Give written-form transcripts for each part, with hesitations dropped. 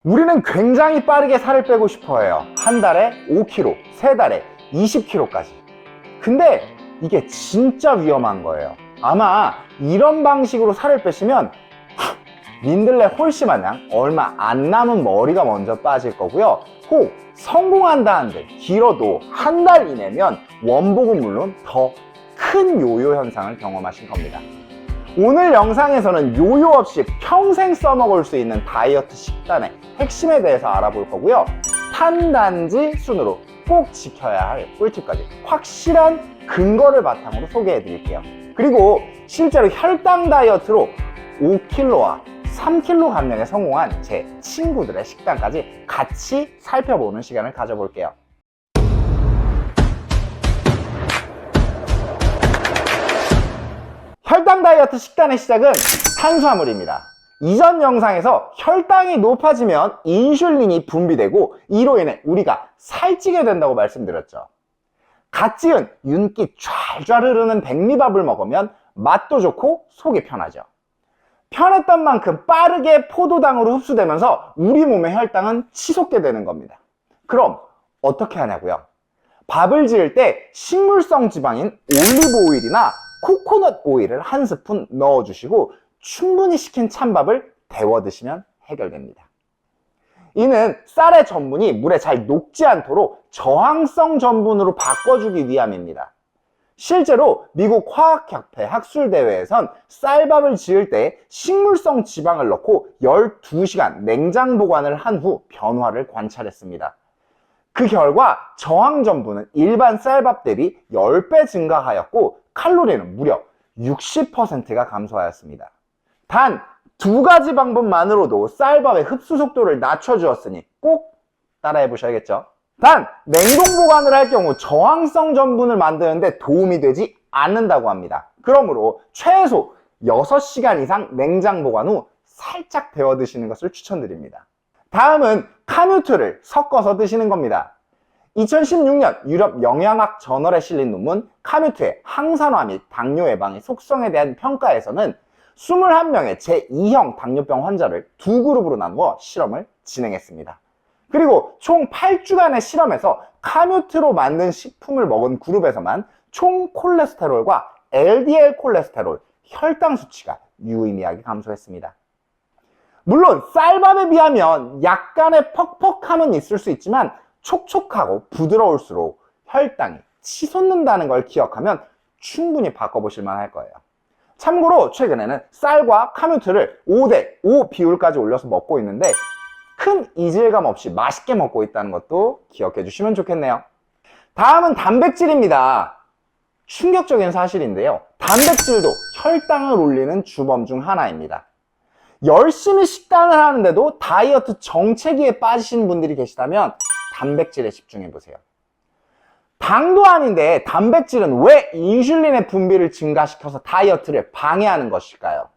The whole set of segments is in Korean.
우리는 굉장히 빠르게 살을 빼고 싶어 해요. 한 달에 5kg, 세 달에 20kg까지. 근데 이게 진짜 위험한 거예요. 아마 이런 방식으로 살을 빼시면 민들레 홀씨 마냥 얼마 안 남은 머리가 먼저 빠질 거고요. 혹 성공한다는데 길어도 한 달 이내면 원복은 물론 더 큰 요요 현상을 경험하실 겁니다. 오늘 영상에서는 요요 없이 평생 써먹을 수 있는 다이어트 식단의 핵심에 대해서 알아볼 거고요. 탄단지 순으로 꼭 지켜야 할 꿀팁까지 확실한 근거를 바탕으로 소개해 드릴게요. 그리고 실제로 혈당 다이어트로 5kg와 3kg 감량에 성공한 제 친구들의 식단까지 같이 살펴보는 시간을 가져볼게요. 혈당 다이어트 식단의 시작은 탄수화물입니다. 이전 영상에서 혈당이 높아지면 인슐린이 분비되고 이로 인해 우리가 살찌게 된다고 말씀드렸죠. 갓 지은 윤기 좔좔 흐르는 백미밥을 먹으면 맛도 좋고 속이 편하죠. 편했던 만큼 빠르게 포도당으로 흡수되면서 우리 몸의 혈당은 치솟게 되는 겁니다. 그럼 어떻게 하냐고요? 밥을 지을 때 식물성 지방인 올리브 오일이나 코코넛 오일을 한 스푼 넣어주시고 충분히 식힌 찬밥을 데워 드시면 해결됩니다. 이는 쌀의 전분이 물에 잘 녹지 않도록 저항성 전분으로 바꿔주기 위함입니다. 실제로 미국 화학협회 학술대회에선 쌀밥을 지을 때 식물성 지방을 넣고 12시간 냉장 보관을 한 후 변화를 관찰했습니다. 그 결과 저항 전분은 일반 쌀밥 대비 10배 증가하였고 칼로리는 무려 60%가 감소하였습니다. 단 두 가지 방법만으로도 쌀밥의 흡수 속도를 낮춰주었으니 꼭 따라해 보셔야겠죠. 단 냉동 보관을 할 경우 저항성 전분을 만드는데 도움이 되지 않는다고 합니다. 그러므로 최소 6시간 이상 냉장 보관 후 살짝 데워 드시는 것을 추천드립니다. 다음은 카뮤트를 섞어서 드시는 겁니다. 2016년 유럽 영양학 저널에 실린 논문 카뮤트의 항산화 및 당뇨 예방의 속성에 대한 평가에서는 21명의 제2형 당뇨병 환자를 두 그룹으로 나누어 실험을 진행했습니다. 그리고 총 8주간의 실험에서 카뮤트로 만든 식품을 먹은 그룹에서만 총 콜레스테롤과 LDL 콜레스테롤, 혈당 수치가 유의미하게 감소했습니다. 물론 쌀밥에 비하면 약간의 퍽퍽함은 있을 수 있지만 촉촉하고 부드러울수록 혈당이 치솟는다는 걸 기억하면 충분히 바꿔보실 만할 거예요. 참고로 최근에는 쌀과 카뮤트를 5대5 비율까지 올려서 먹고 있는데 큰 이질감 없이 맛있게 먹고 있다는 것도 기억해 주시면 좋겠네요. 다음은 단백질입니다. 충격적인 사실인데요. 단백질도 혈당을 올리는 주범 중 하나입니다. 열심히 식단을 하는데도 다이어트 정체기에 빠지신 분들이 계시다면 단백질에 집중해 보세요. 당도 아닌데 단백질은 왜 인슐린의 분비를 증가시켜서 다이어트를 방해하는 것일까요?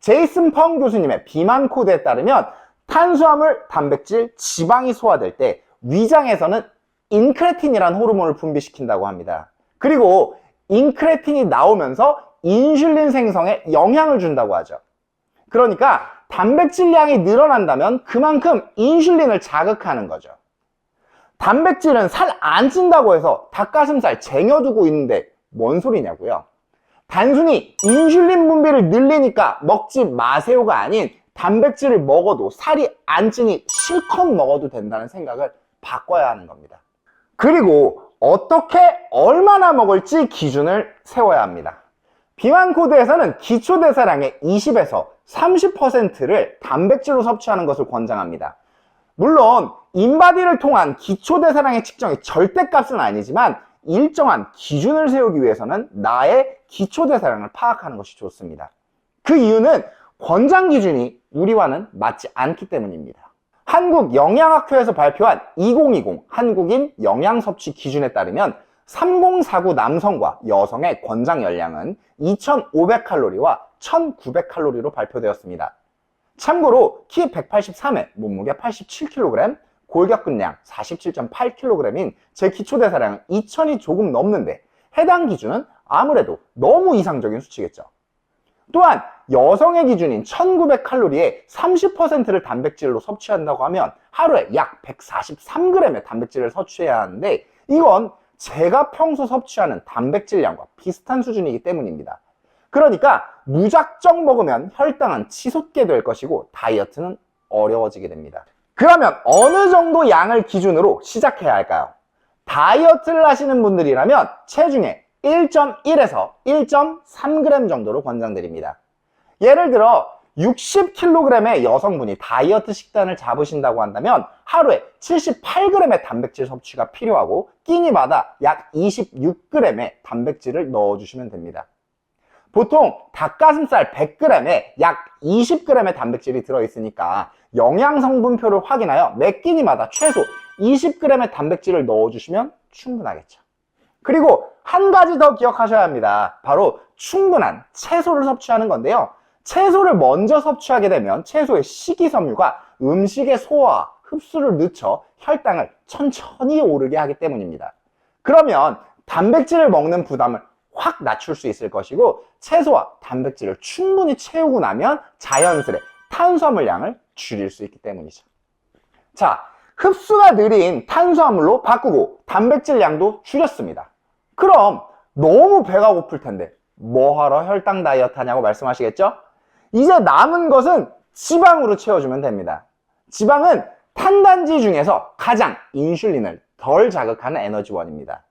제이슨 펑 교수님의 비만 코드에 따르면 탄수화물, 단백질, 지방이 소화될 때 위장에서는 인크레틴이라는 호르몬을 분비시킨다고 합니다. 그리고 인크레틴이 나오면서 인슐린 생성에 영향을 준다고 하죠. 그러니까 단백질량이 늘어난다면 그만큼 인슐린을 자극하는 거죠. 단백질은 살 안 찐다고 해서 닭가슴살 쟁여두고 있는데 뭔 소리냐고요? 단순히 인슐린 분비를 늘리니까 먹지 마세요가 아닌 단백질을 먹어도 살이 안 찌니 실컷 먹어도 된다는 생각을 바꿔야 하는 겁니다. 그리고 어떻게 얼마나 먹을지 기준을 세워야 합니다. 비만 코드에서는 기초대사량의 20에서 30%를 단백질로 섭취하는 것을 권장합니다. 물론 인바디를 통한 기초대사량의 측정이 절대값은 아니지만 일정한 기준을 세우기 위해서는 나의 기초대사량을 파악하는 것이 좋습니다. 그 이유는 권장 기준이 우리와는 맞지 않기 때문입니다. 한국영양학회에서 발표한 2020 한국인 영양섭취 기준에 따르면 3049 남성과 여성의 권장 열량은 2500칼로리와 1900칼로리로 발표되었습니다. 참고로 키 183에 몸무게 87kg, 골격근량 47.8kg인 제 기초대사량은 2000이 조금 넘는데 해당 기준은 아무래도 너무 이상적인 수치겠죠. 또한 여성의 기준인 1900칼로리에 30%를 단백질로 섭취한다고 하면 하루에 약 143g의 단백질을 섭취해야 하는데, 이건 제가 평소 섭취하는 단백질량과 비슷한 수준이기 때문입니다. 그러니까 무작정 먹으면 혈당은 치솟게 될 것이고 다이어트는 어려워지게 됩니다. 그러면 어느 정도 양을 기준으로 시작해야 할까요? 다이어트를 하시는 분들이라면 체중의 1.1에서 1.3g 정도로 권장드립니다. 예를 들어 60kg의 여성분이 다이어트 식단을 잡으신다고 한다면 하루에 78g의 단백질 섭취가 필요하고 끼니마다 약 26g의 단백질을 넣어주시면 됩니다. 보통 닭가슴살 100g에 약 20g의 단백질이 들어있으니까 영양성분표를 확인하여 매 끼니마다 최소 20g의 단백질을 넣어주시면 충분하겠죠. 그리고 한 가지 더 기억하셔야 합니다. 바로 충분한 채소를 섭취하는 건데요. 채소를 먼저 섭취하게 되면 채소의 식이섬유가 음식의 소화, 흡수를 늦춰 혈당을 천천히 오르게 하기 때문입니다. 그러면 단백질을 먹는 부담을 확 낮출 수 있을 것이고, 채소와 단백질을 충분히 채우고 나면 자연스레 탄수화물 양을 줄일 수 있기 때문이죠. 자, 흡수가 느린 탄수화물로 바꾸고 단백질 양도 줄였습니다. 그럼 너무 배가 고플 텐데 뭐하러 혈당 다이어트 하냐고 말씀하시겠죠? 이제 남은 것은 지방으로 채워주면 됩니다. 지방은 탄단지 중에서 가장 인슐린을 덜 자극하는 에너지원입니다.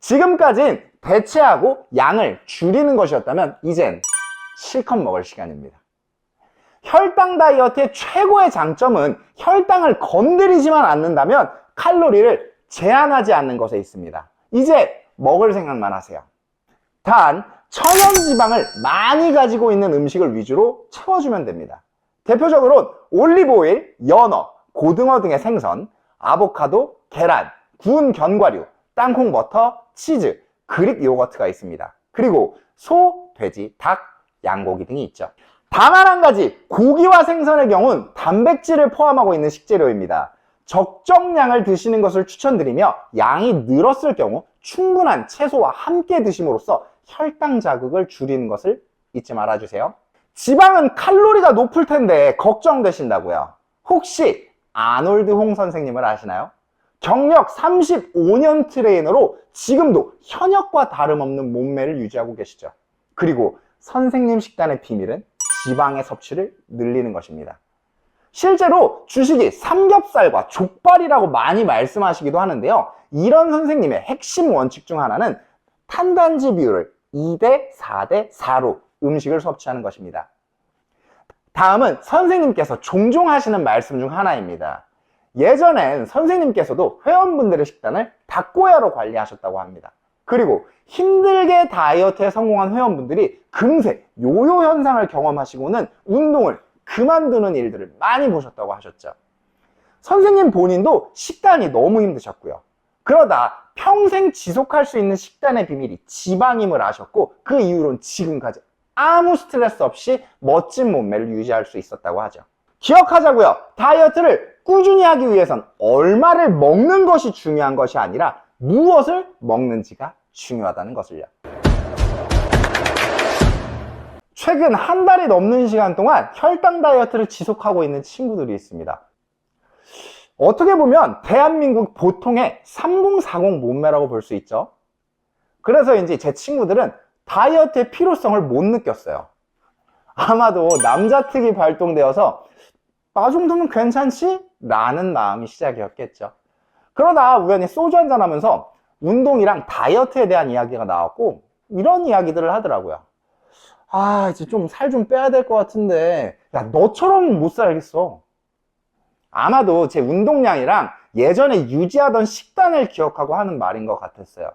지금까진 대체하고 양을 줄이는 것이었다면 이젠 실컷 먹을 시간입니다. 혈당 다이어트의 최고의 장점은 혈당을 건드리지만 않는다면 칼로리를 제한하지 않는 것에 있습니다. 이제 먹을 생각만 하세요. 단, 천연지방을 많이 가지고 있는 음식을 위주로 채워주면 됩니다. 대표적으로 올리브오일, 연어, 고등어 등의 생선, 아보카도, 계란, 구운 견과류, 땅콩 버터, 치즈, 그릭 요거트가 있습니다. 그리고 소, 돼지, 닭, 양고기 등이 있죠. 다만 한 가지, 고기와 생선의 경우는 단백질을 포함하고 있는 식재료입니다. 적정량을 드시는 것을 추천드리며 양이 늘었을 경우 충분한 채소와 함께 드심으로써 혈당 자극을 줄이는 것을 잊지 말아주세요. 지방은 칼로리가 높을 텐데 걱정되신다고요. 혹시 아놀드 홍 선생님을 아시나요? 경력 35년 트레이너로 지금도 현역과 다름없는 몸매를 유지하고 계시죠. 그리고 선생님 식단의 비밀은 지방의 섭취를 늘리는 것입니다. 실제로 주식이 삼겹살과 족발이라고 많이 말씀하시기도 하는데요. 이런 선생님의 핵심 원칙 중 하나는 탄단지 비율을 2대 4대 4로 음식을 섭취하는 것입니다. 다음은 선생님께서 종종 하시는 말씀 중 하나입니다. 예전엔 선생님께서도 회원분들의 식단을 닭고야로 관리하셨다고 합니다. 그리고 힘들게 다이어트에 성공한 회원분들이 금세 요요 현상을 경험하시고는 운동을 그만두는 일들을 많이 보셨다고 하셨죠. 선생님 본인도 식단이 너무 힘드셨고요. 그러다 평생 지속할 수 있는 식단의 비밀이 지방임을 아셨고, 그 이후로는 지금까지 아무 스트레스 없이 멋진 몸매를 유지할 수 있었다고 하죠. 기억하자고요. 다이어트를 꾸준히 하기 위해선 얼마를 먹는 것이 중요한 것이 아니라 무엇을 먹는지가 중요하다는 것을요. 최근 한 달이 넘는 시간 동안 혈당 다이어트를 지속하고 있는 친구들이 있습니다. 어떻게 보면 대한민국 보통의 3040 몸매라고 볼 수 있죠. 그래서인지 제 친구들은 다이어트의 필요성을 못 느꼈어요. 아마도 남자특이 발동되어서 나 정도면 괜찮지? 라는 마음이 시작이었겠죠. 그러다 우연히 소주 한잔 하면서 운동이랑 다이어트에 대한 이야기가 나왔고, 이런 이야기들을 하더라고요. 아, 이제 좀 살 좀 빼야 될 것 같은데, 야, 너처럼 못 살겠어. 아마도 제 운동량이랑 예전에 유지하던 식단을 기억하고 하는 말인 것 같았어요.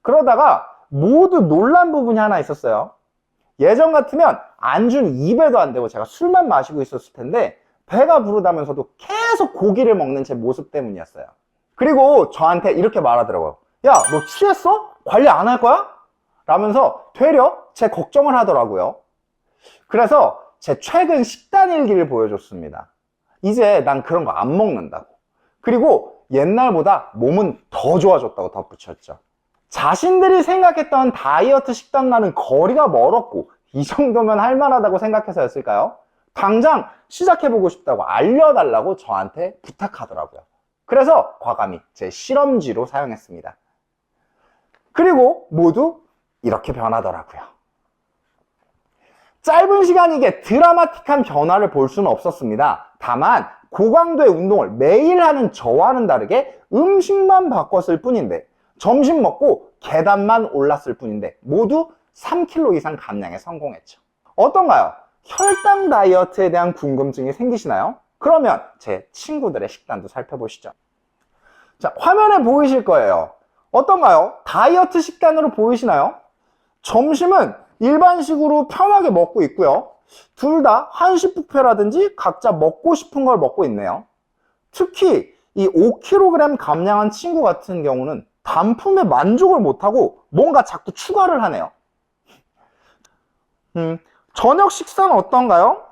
그러다가 모두 놀란 부분이 하나 있었어요. 예전 같으면 안주는 입에도 안 대고 제가 술만 마시고 있었을 텐데 배가 부르다면서도 계속 고기를 먹는 제 모습 때문이었어요. 그리고 저한테 이렇게 말하더라고요. 야, 너 취했어? 관리 안 할 거야? 라면서 되려 제 걱정을 하더라고요. 그래서 제 최근 식단 일기를 보여줬습니다. 이제 난 그런 거 안 먹는다고. 그리고 옛날보다 몸은 더 좋아졌다고 덧붙였죠. 자신들이 생각했던 다이어트 식단과는 거리가 멀었고 이 정도면 할만하다고 생각해서였을까요? 당장 시작해보고 싶다고 알려달라고 저한테 부탁하더라고요. 그래서 과감히 제 실험쥐로 사용했습니다. 그리고 모두 이렇게 변하더라고요. 짧은 시간이게 드라마틱한 변화를 볼 수는 없었습니다. 다만 고강도의 운동을 매일 하는 저와는 다르게 음식만 바꿨을 뿐인데, 점심 먹고 계단만 올랐을 뿐인데 모두 3kg 이상 감량에 성공했죠. 어떤가요? 혈당 다이어트에 대한 궁금증이 생기시나요? 그러면 제 친구들의 식단도 살펴보시죠. 자, 화면에 보이실 거예요. 어떤가요? 다이어트 식단으로 보이시나요? 점심은 일반식으로 편하게 먹고 있고요. 둘 다 한식 뷔페라든지 각자 먹고 싶은 걸 먹고 있네요. 특히 이 5kg 감량한 친구 같은 경우는 단품에 만족을 못하고 뭔가 자꾸 추가를 하네요. 저녁 식사는 어떤가요?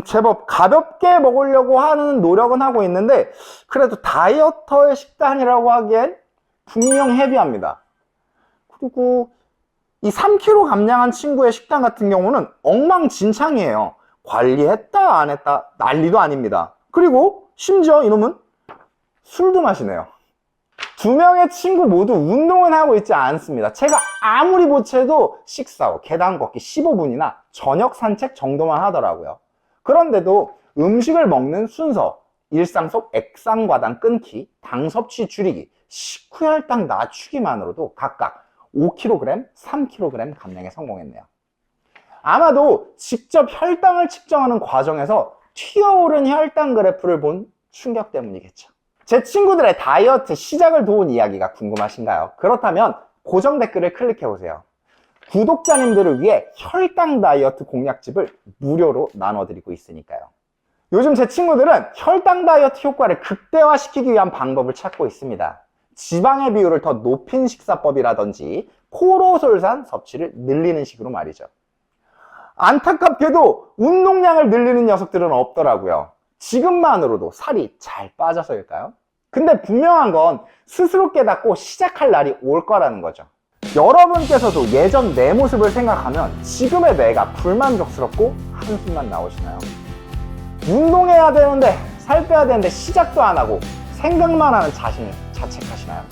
제법 가볍게 먹으려고 하는 노력은 하고 있는데, 그래도 다이어터의 식단이라고 하기엔 분명 헤비합니다. 그리고 이 3kg 감량한 친구의 식단 같은 경우는 엉망진창이에요. 관리했다 안 했다 난리도 아닙니다. 그리고 심지어 이놈은 술도 마시네요. 두 명의 친구 모두 운동은 하고 있지 않습니다. 제가 아무리 보채도 식사 후 계단 걷기 15분이나 저녁 산책 정도만 하더라고요. 그런데도 음식을 먹는 순서, 일상 속 액상과당 끊기, 당 섭취 줄이기, 식후 혈당 낮추기만으로도 각각 5kg, 3kg 감량에 성공했네요. 아마도 직접 혈당을 측정하는 과정에서 튀어오른 혈당 그래프를 본 충격 때문이겠죠. 제 친구들의 다이어트 시작을 도운 이야기가 궁금하신가요? 그렇다면 고정 댓글을 클릭해보세요. 구독자님들을 위해 혈당 다이어트 공략집을 무료로 나눠드리고 있으니까요. 요즘 제 친구들은 혈당 다이어트 효과를 극대화시키기 위한 방법을 찾고 있습니다. 지방의 비율을 더 높인 식사법이라든지 코로솔산 섭취를 늘리는 식으로 말이죠. 안타깝게도 운동량을 늘리는 녀석들은 없더라고요. 지금만으로도 살이 잘 빠져서일까요? 근데 분명한 건 스스로 깨닫고 시작할 날이 올 거라는 거죠. 여러분께서도 예전 내 모습을 생각하면 지금의 내가 불만족스럽고 한숨만 나오시나요? 운동해야 되는데, 살 빼야 되는데 시작도 안 하고 생각만 하는 자신을 자책하시나요?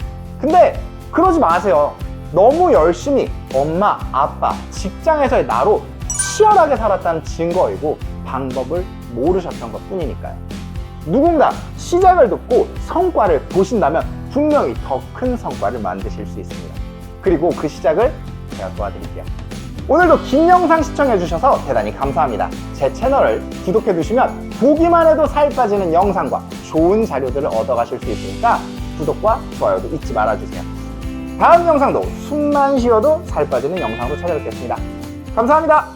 근데 그러지 마세요. 너무 열심히 엄마, 아빠, 직장에서의 나로 치열하게 살았다는 증거이고 방법을 모르셨던 것 뿐이니까요. 누군가 시작을 듣고 성과를 보신다면 분명히 더 큰 성과를 만드실 수 있습니다. 그리고 그 시작을 제가 도와드릴게요. 오늘도 긴 영상 시청해주셔서 대단히 감사합니다. 제 채널을 구독해두시면 보기만 해도 살 빠지는 영상과 좋은 자료들을 얻어가실 수 있으니까 구독과 좋아요도 잊지 말아주세요. 다음 영상도 숨만 쉬어도 살 빠지는 영상으로 찾아뵙겠습니다. 감사합니다.